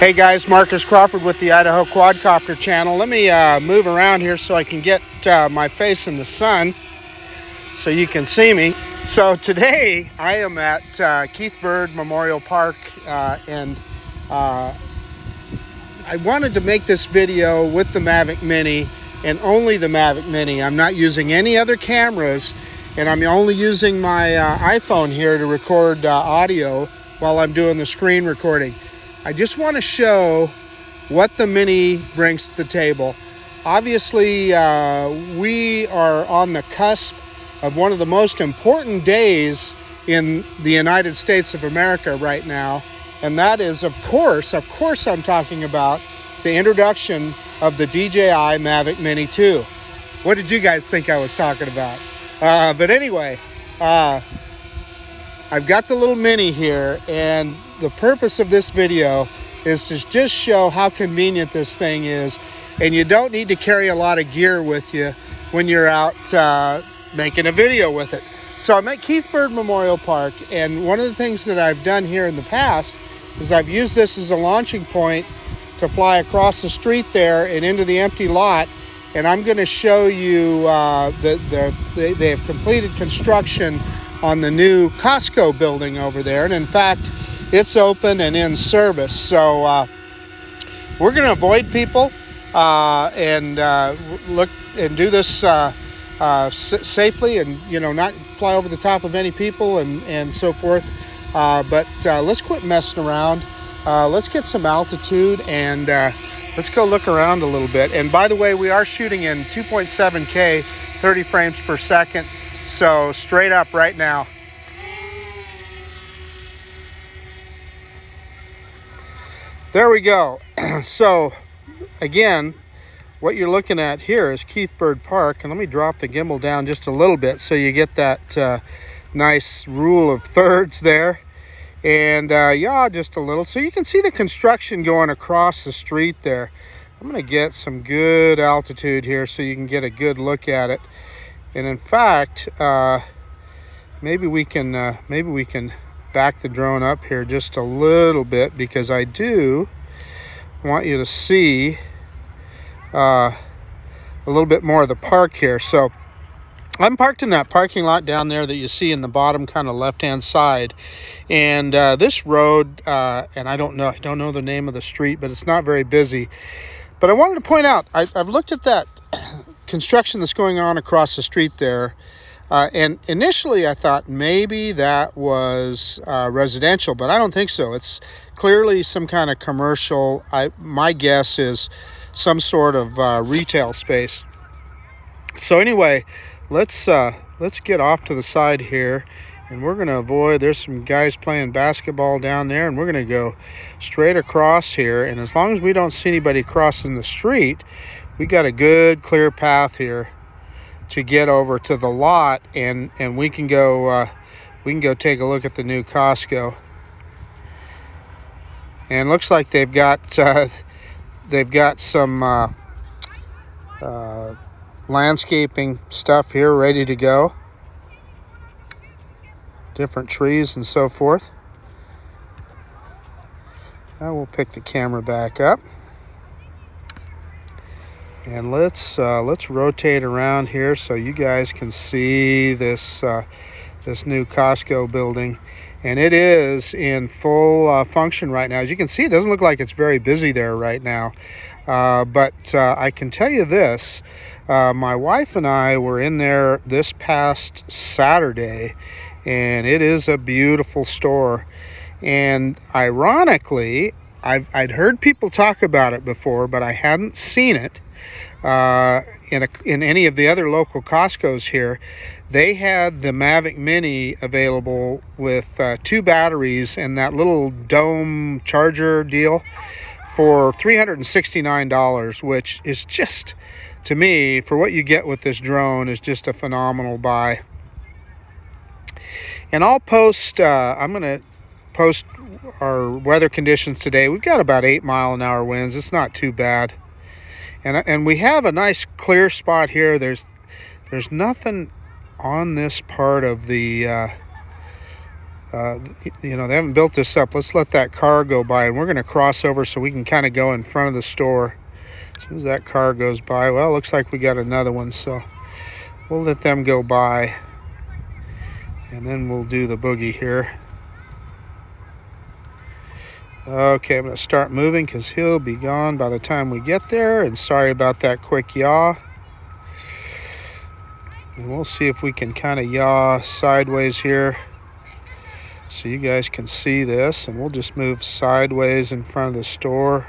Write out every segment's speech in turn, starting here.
Hey guys, Marcus Crawford with the Idaho Quadcopter channel. Let me move around here so I can get my face in the sun so you can see me. So today I am at Keith Bird Memorial Park and I wanted to make this video with the Mavic Mini and only the Mavic Mini. I'm not using any other cameras, and I'm only using my iPhone here to record audio while I'm doing the screen recording. I just want to show what the Mini brings to the table. Obviously, we are on the cusp of one of the most important days in the United States of America right now, and that is, of course I'm talking about the introduction of the DJI Mavic Mini 2. What did you guys think I was talking about? But anyway, I've got the little Mini here, and the purpose of this video is to just show how convenient this thing is, and you don't need to carry a lot of gear with you when you're out making a video with it. So I'm at Keith Bird Memorial Park, and one of the things that I've done here in the past is I've used this as a launching point to fly across the street there and into the empty lot. And I'm going to show you they have completed construction on the new Costco building over there, and in fact it's open and in service. So we're going to avoid people and look and do this safely, and not fly over the top of any people and so forth, but let's quit messing around. Let's get some altitude and let's go look around a little bit. And by the way, we are shooting in 2.7K 30 frames per second, so straight up right now. There we go. So again, what you're looking at here is Keith Bird Park, and let me drop the gimbal down just a little bit so you get that nice rule of thirds there. And yeah, just a little, so you can see the construction going across the street there. I'm going to get some good altitude here so you can get a good look at it. And in fact, maybe we can back the drone up here just a little bit, because I do want you to see a little bit more of the park here. So I'm parked in that parking lot down there that you see in the bottom kind of left-hand side, and this road, and I don't know the name of the street, but it's not very busy. But I wanted to point out, I've looked at that construction that's going on across the street there, and initially I thought maybe that was residential, but I don't think so. It's clearly some kind of commercial. My guess is some sort of retail space. So anyway, let's get off to the side here, and we're going to avoid, there's some guys playing basketball down there, and we're going to go straight across here. And as long as we don't see anybody crossing the street, we got a good clear path here to get over to the lot, and we can go take a look at the new Costco. And looks like they've got some landscaping stuff here ready to go, different trees and so forth. Now we'll pick the camera back up, and let's rotate around here so you guys can see this new Costco building. And it is in full function right now. As you can see, it doesn't look like it's very busy there right now, but I can tell you this. My wife and I were in there this past Saturday, and it is a beautiful store. And ironically, I'd heard people talk about it before, but I hadn't seen it in any of the other local Costco's here. They had the Mavic Mini available with 2 batteries and that little dome charger deal for $369, which is just, to me, for what you get with this drone, is just a phenomenal buy. And I'll post, I'm going to post our weather conditions today. We've got about 8-mile-an-hour winds. It's not too bad. And we have a nice clear spot here. There's nothing on this part of the You know, they haven't built this up. Let's let that car go by, and we're going to cross over so we can kind of go in front of the store. As soon as that car goes by, well, looks like we got another one, so we'll let them go by, and then we'll do the boogie here. Okay, I'm going to start moving because he'll be gone by the time we get there, and sorry about that quick yaw. And we'll see if we can kind of yaw sideways here so you guys can see this, and we'll just move sideways in front of the store.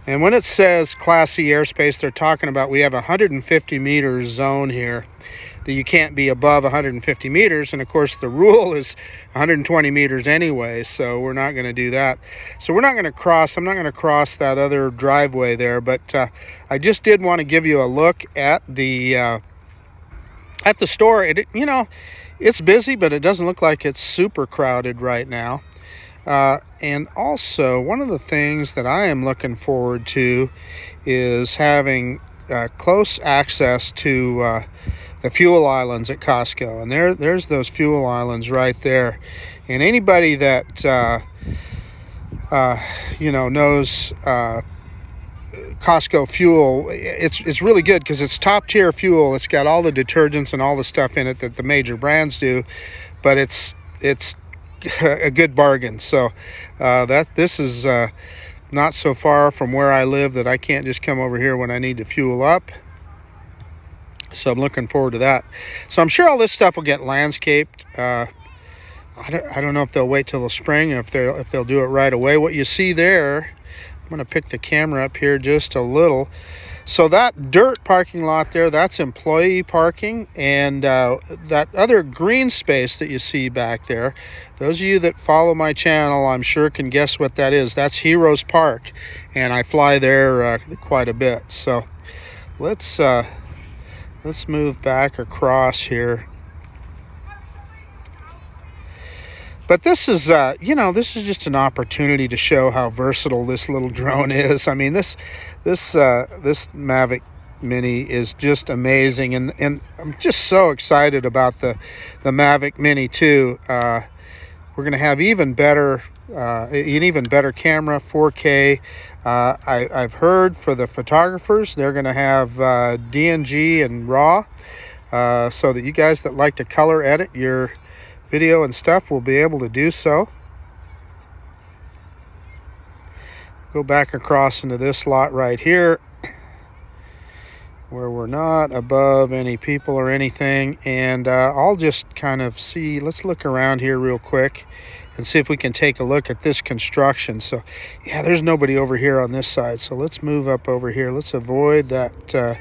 And when it says Class C airspace, they're talking about we have a 150 meter zone here, that you can't be above 150 meters. And of course the rule is 120 meters anyway, so we're not going to do that. So we're not going to cross, I'm not going to cross that other driveway there, but I just did want to give you a look at the store. You know, it's busy, but it doesn't look like it's super crowded right now. And also, one of the things that I am looking forward to is having close access to the fuel islands at Costco. And there's those fuel islands right there. And anybody that you know, knows Costco fuel, it's really good because it's top tier fuel. It's got all the detergents and all the stuff in it that the major brands do, but it's a good bargain. So this is not so far from where I live that I can't just come over here when I need to fuel up. So I'm looking forward to that. So I'm sure all this stuff will get landscaped. I don't know if they'll wait till the spring or if they'll do it right away. What you see there, I'm going to pick the camera up here just a little. So that dirt parking lot there, that's employee parking. And that other green space that you see back there, those of you that follow my channel, I'm sure can guess what that is. That's Heroes Park. And I fly there quite a bit. So let's move back across here. But this is, you know, this is just an opportunity to show how versatile this little drone is. I mean, this Mavic Mini is just amazing, and I'm just so excited about the Mavic Mini 2. We're going to have an even better camera, 4K. I've heard for the photographers, they're going to have DNG and RAW, so that you guys that like to color edit your video and stuff will be able to do so. Go back across into this lot right here where we're not above any people or anything, and I'll just kind of see, let's look around here real quick and see if we can take a look at this construction. So yeah, there's nobody over here on this side, so let's move up over here. Let's avoid that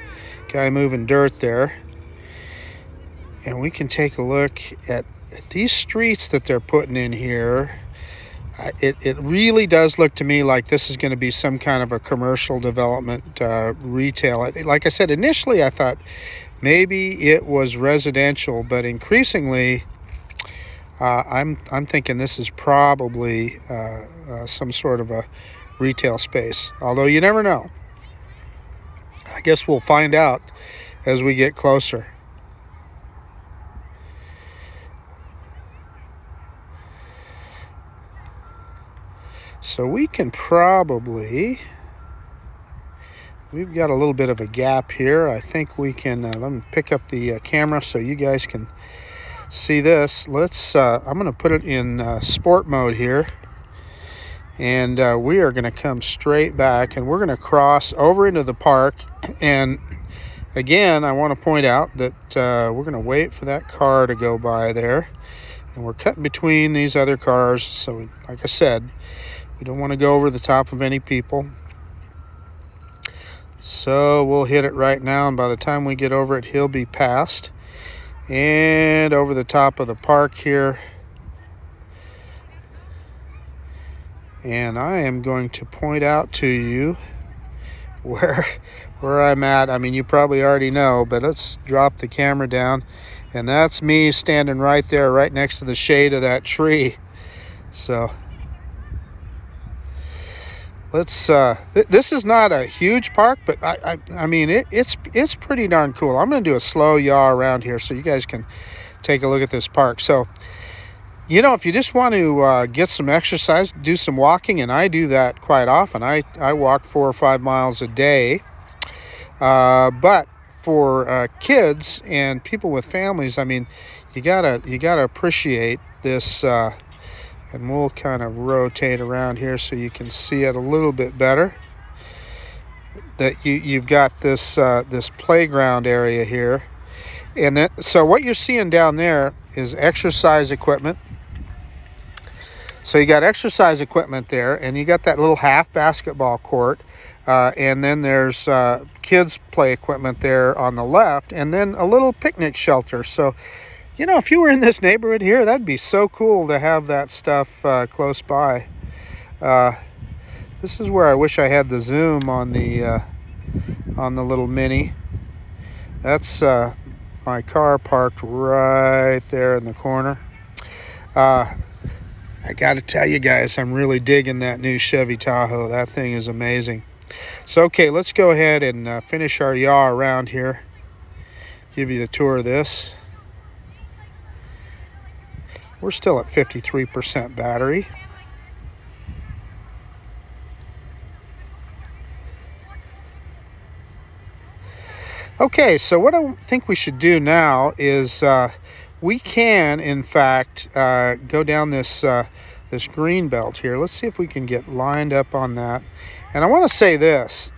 guy moving dirt there, and we can take a look at these streets that they're putting in here. It really does look to me like this is going to be some kind of a commercial development, retail. Like I said, initially I thought maybe it was residential, but increasingly I'm thinking this is probably some sort of a retail space, although you never know. I guess we'll find out as we get closer. So we can probably, we've got a little bit of a gap here. I think we can, let me pick up the camera so you guys can see this. Let's, I'm going to put it in sport mode here. And we are going to come straight back and we're going to cross over into the park. And again, I want to point out that we're going to wait for that car to go by there. And we're cutting between these other cars. So like I said, we don't want to go over the top of any people. So we'll hit it right now, and by the time we get over it, he'll be past. And over the top of the park here. And I am going to point out to you where I'm at. I mean, you probably already know, but let's drop the camera down. And that's me standing right there, right next to the shade of that tree. So let's this is not a huge park, but I mean it's pretty darn cool. I'm going to do a slow yaw around here so you guys can take a look at this park. So, you know, if you just want to get some exercise, do some walking, and I do that quite often. I walk 4 or 5 miles a day. But for kids and people with families, I mean, you gotta appreciate this. And we'll kind of rotate around here so you can see it a little bit better. That you've got this this playground area here, and so what you're seeing down there is exercise equipment. So you got exercise equipment there, and you got that little half basketball court, and then there's kids play equipment there on the left, and then a little picnic shelter. So, you know, if you were in this neighborhood here, that'd be so cool to have that stuff close by. This is where I wish I had the zoom on the little Mini. That's my car parked right there in the corner. I got to tell you guys, I'm really digging that new Chevy Tahoe. That thing is amazing. So, okay, let's go ahead and finish our yaw around here. Give you the tour of this. We're still at 53% battery. Okay, so what I think we should do now is we can, in fact, go down this this green belt here. Let's see if we can get lined up on that. And I want to say this: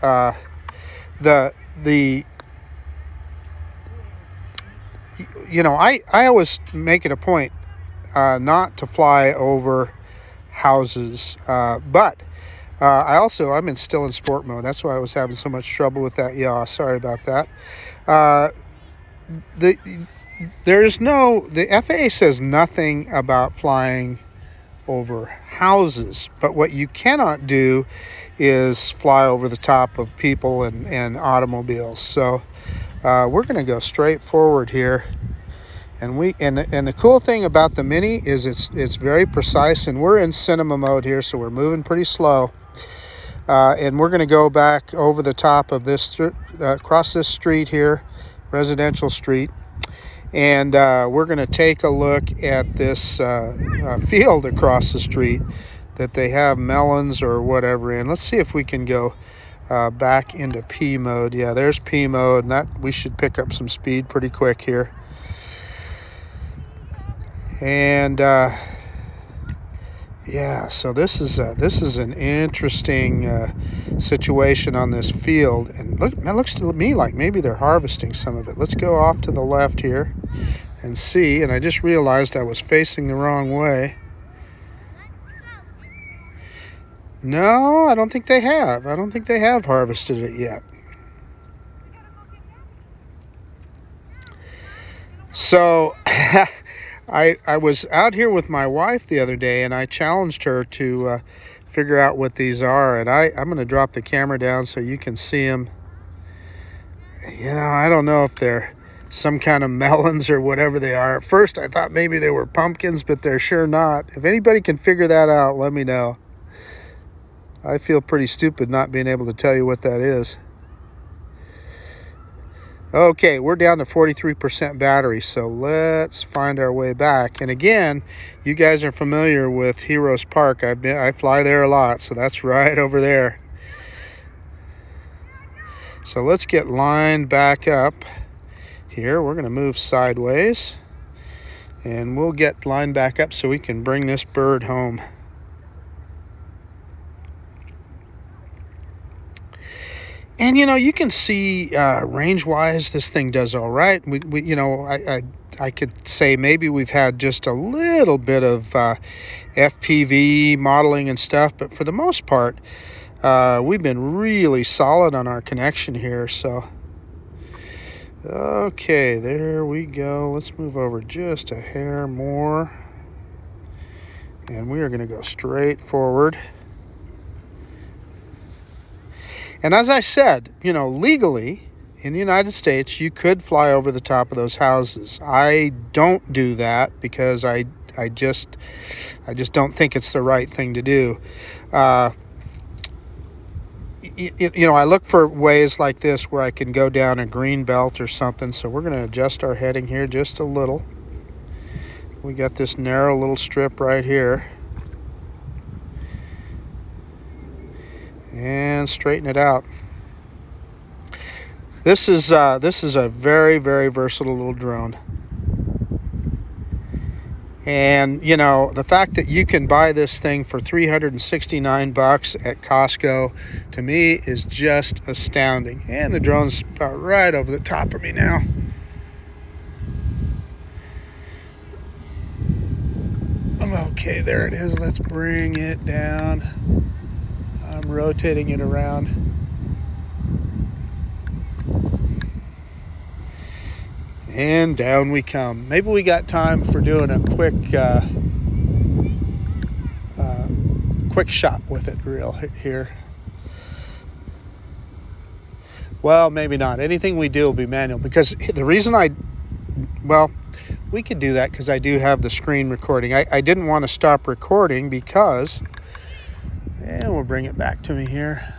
you know, I always make it a point not to fly over houses, but I'm still in sport mode. That's why I was having so much trouble with that yaw. Sorry about that. The FAA says nothing about flying over houses, but what you cannot do is fly over the top of people and automobiles. So we're going to go straight forward here. And the cool thing about the Mini is it's very precise, and we're in cinema mode here, so we're moving pretty slow. And we're going to go back over the top of this, across this street here, residential street, and we're going to take a look at this field across the street that they have melons or whatever in. Let's see if we can go back into P mode. Yeah, there's P mode, and that we should pick up some speed pretty quick here. And yeah, so this is an interesting situation on this field, and look, it looks to me like maybe they're harvesting some of it. Let's go off to the left here and see. And I just realized I was facing the wrong way. No, I don't think they have. I don't think they have harvested it yet. So I was out here with my wife the other day, and I challenged her to figure out what these are. And I'm going to drop the camera down so you can see them. You know, I don't know if they're some kind of melons or whatever they are. At first, I thought maybe they were pumpkins, but they're sure not. If anybody can figure that out, let me know. I feel pretty stupid not being able to tell you what that is. Okay, we're down to 43% battery, so let's find our way back. And again, you guys are familiar with Heroes Park. I fly there a lot, so that's right over there. So let's get lined back up here. We're going to move sideways, and we'll get lined back up so we can bring this bird home. And, you know, you can see range-wise, this thing does all right. You know, I could say maybe we've had just a little bit of FPV modeling and stuff, but for the most part, we've been really solid on our connection here. So, okay, there we go. Let's move over just a hair more. And we are going to go straight forward. And as I said, you know, legally in the United States, you could fly over the top of those houses. I don't do that because I just don't think it's the right thing to do. you know, I look for ways like this where I can go down a green belt or something. So we're going to adjust our heading here just a little. We got this narrow little strip right here. And straighten it out. This is a very, very versatile little drone. And, you know, the fact that you can buy this thing for $369 at Costco, to me, is just astounding. And the drone's about right over the top of me now. Okay, there it is. Let's bring it down. I'm rotating it around. And down we come. Maybe we got time for doing a quick shot with it here. Well, maybe not. Anything we do will be manual, because the reason we could do that because I do have the screen recording. I didn't want to stop recording because, and we'll bring it back to me here.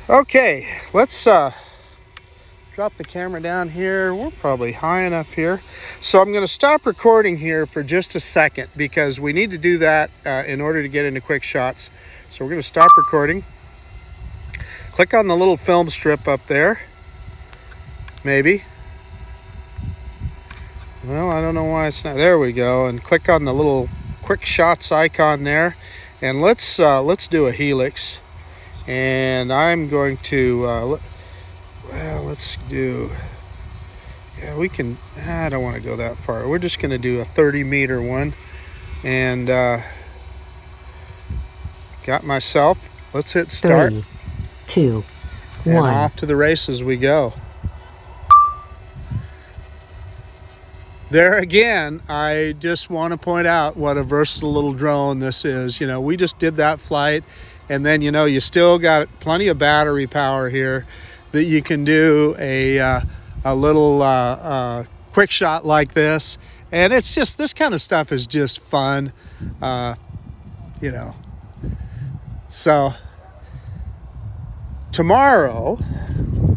Okay, let's drop the camera down here. We're probably high enough here. So I'm going to stop recording here for just a second because we need to do that in order to get into quick shots. So we're going to stop recording. Click on the little film strip up there. Maybe. Well, I don't know why it's not. There we go. And click on the little quick shots icon there. And let's do a helix. And I'm going to, let's do, we can, I don't want to go that far. We're just going to do a 30-meter one. And got myself. Let's hit start. 3, 2, 1. And off to the races we go. There again, I just want to point out what a versatile little drone this is. You know, we just did that flight. And then, you know, you still got plenty of battery power here that you can do a little quick shot like this. And it's just, this kind of stuff is just fun, you know. So tomorrow,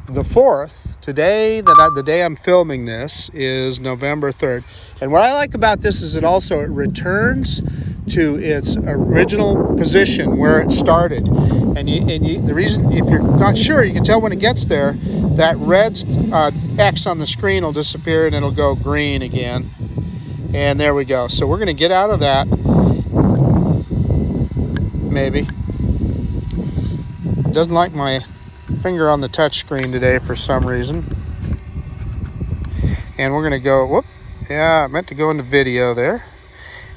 the 4th, today, the day I'm filming this is November 3rd. And what I like about this is it returns to its original position where it started. And the reason, if you're not sure, you can tell when it gets there, that red X on the screen will disappear and it'll go green again. And there we go. So we're going to get out of that. Maybe. It doesn't like my finger on the touch screen today for some reason. And we're going to go, whoop, yeah, I meant to go into video there.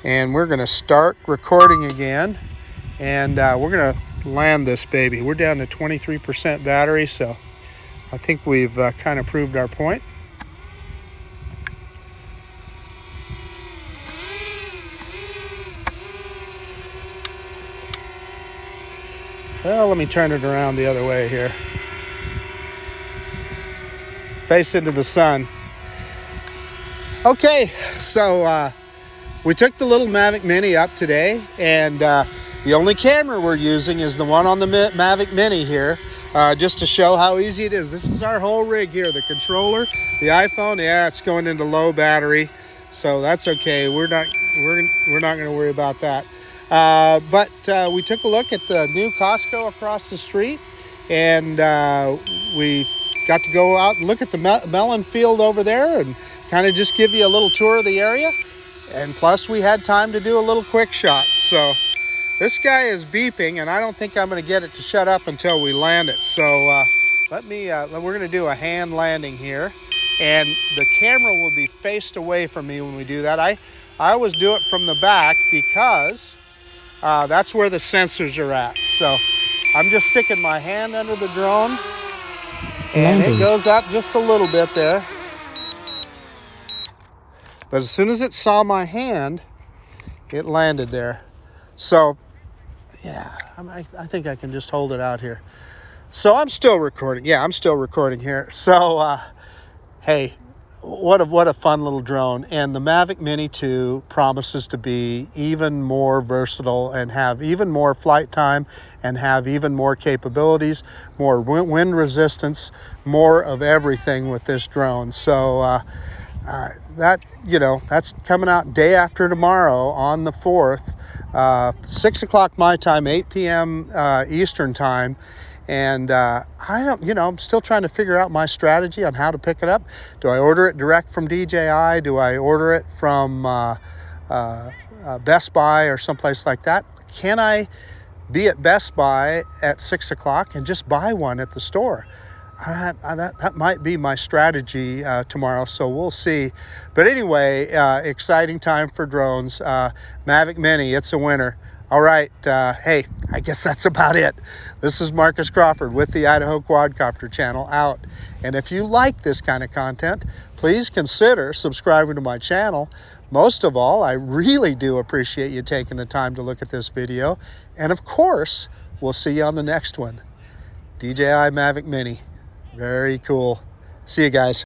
And we're going to start recording again, and we're going to land this baby. We're down to 23% battery, so I think we've kind of proved our point. Well, let me turn it around the other way here. Face into the sun. Okay, so we took the little Mavic Mini up today, and the only camera we're using is the one on the Mavic Mini here, just to show how easy it is. This is our whole rig here, the controller, the iPhone. Yeah, it's going into low battery, so that's okay. We're not going to worry about that. But we took a look at the new Costco across the street, and we got to go out and look at the melon field over there and kind of just give you a little tour of the area. And plus we had time to do a little quick shot. So this guy is beeping, and I don't think I'm going to get it to shut up until we land it. So we're going to do a hand landing here, and the camera will be faced away from me when we do that. I always do it from the back because that's where the sensors are at. So I'm just sticking my hand under the drone, and it goes up just a little bit there. But as soon as it saw my hand, it landed there. So, yeah, I think I can just hold it out here. So I'm still recording. Yeah, I'm still recording here. So, hey, what a fun little drone. And the Mavic Mini 2 promises to be even more versatile and have even more flight time and have even more capabilities, more wind resistance, more of everything with this drone. So that's coming out day after tomorrow on the 4th, 6 o'clock my time, 8 p.m. Eastern time. And I'm still trying to figure out my strategy on how to pick it up. Do I order it direct from DJI? Do I order it from Best Buy or someplace like that? Can I be at Best Buy at 6 o'clock and just buy one at the store? That might be my strategy tomorrow, so we'll see. But anyway, exciting time for drones. Mavic Mini, it's a winner. All right, hey, I guess that's about it. This is Marcus Crawford with the Idaho Quadcopter channel out. And if you like this kind of content, please consider subscribing to my channel. Most of all, I really do appreciate you taking the time to look at this video. And of course, we'll see you on the next one. DJI Mavic Mini. Very cool. See you guys.